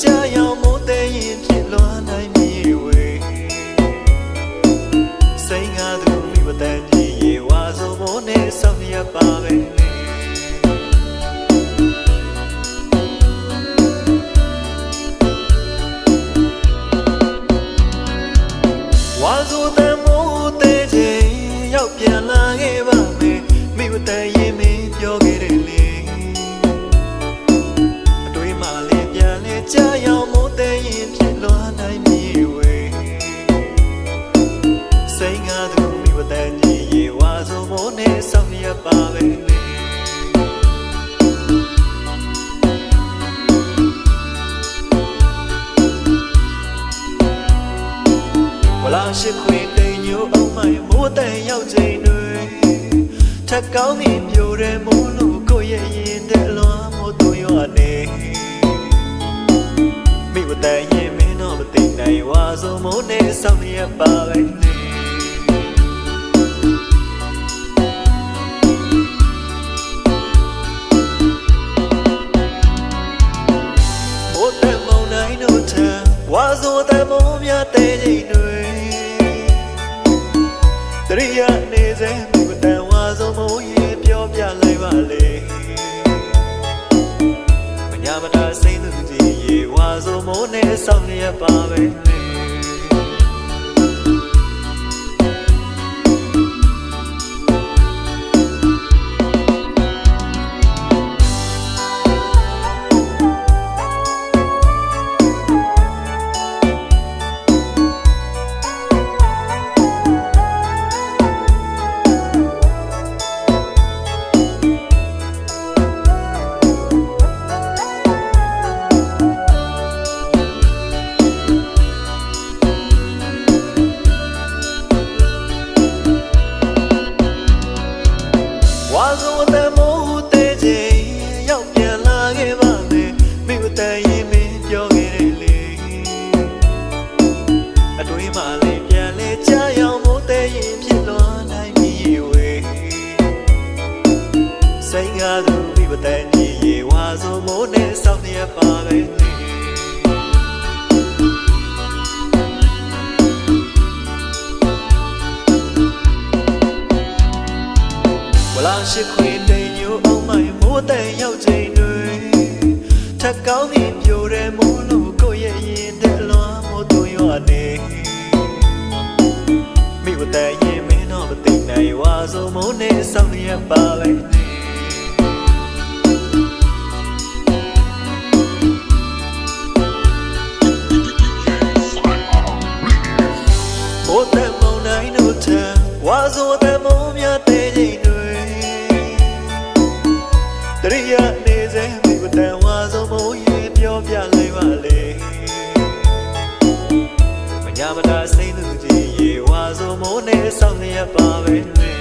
ကြာရောက်မိုးတဲ့ရင်ဖြစ်လွမ်းနိုင်မြေဝေစိန်ငါသူမိမတန်ကြီးရေဝါဆိုမိုးနဲ့ဆောင်ရပါပဲဝါဆိုတဲ့မိုးတဲ့ချင်းရောက်ပြန်လာခဲ့ပါမယ်မိမတန်ရင်မင်းပြောခဲ့တယ်လေအတွေးမှလည်းပြန်လဲကြာရောက်မိုးတဲ့ရင်ဖြစ်လွမ်းနိုင်မြေဝေစိန်ငါသူမိမတန်ကြီးရေဝါဆိုမိုးနဲ့ဆောင်ရပါပဲလေဝလာရှိခွေတိမ်ညိုအောင်မိုင်မိုးတန်ရောက်ချိန်တွေထက်ကောင်းပြီးပြိုတဲ့မိုးလို့ကိုရဲ့ရင်တဲ့လွမ်းမိုးတို့ရွာနေမိမတန်ရင်မင်းတော့မသိနိုင်ဝါဆိုမိုးနဲ့ဆောင်ရပါပဲလေမိုးတဲ့မုန်တိုင်းတို့ထံဝါဆိုတဲ့မိုးများတဲ့ချိန်တွေတရိယာနေစေမိမတန်ဝါဆိုမိုးရေပြောပြလိုက်ပါလေမညာမတာစိမ့်သူကြီးရေဝါဆိုမိုးနဲ့ဆောင်ရပါပဲလေဝါဆိုတဲ့မိုးတဲ့ချင်းရောက်ပြန်လာခဲ့ပါမယ်မိမတန်ရင်မင်းပြောခဲ့တယ်လေအတွေးမှလည်းပြန်လဲကြာရောက်မိုးတဲ့ရင်ဖြစ်လွမ်းနိုင်မြေဝေစိန်ငါသူမိမတန်ကြီးရေဝါဆိုမိုးနဲ့ဆောင်ရပါပဲလေဝလာရှိခွေတိမ်ညိုအောင်မိုင်မိုးတန်ရောက်ချိန်တွေထက်ကောင်းပြီးပြိုတဲ့မိုးလို့ကိုရဲ့ရင်တဲ့လွမ်းမိုးတို့ရွာနေမိမတန်ရင်မင်းတော့မသိနိုင်ဝါဆိုမိုးနဲ့ဆောင်ရပါပဲလေမိုးတဲ့မုန်တိုင်းတို့ထံဝါဆိုတဲ့မိုးများတဲ့ချိန်တွေတရိယာနေစေမိမတန်ဝါဆိုမိုးရေပြောပြလိုက်ပါလေမညာမတာစိမ့်သူကြီးရေဝါဆိုမိုးနဲ့ဆောင်ရပါပဲလေ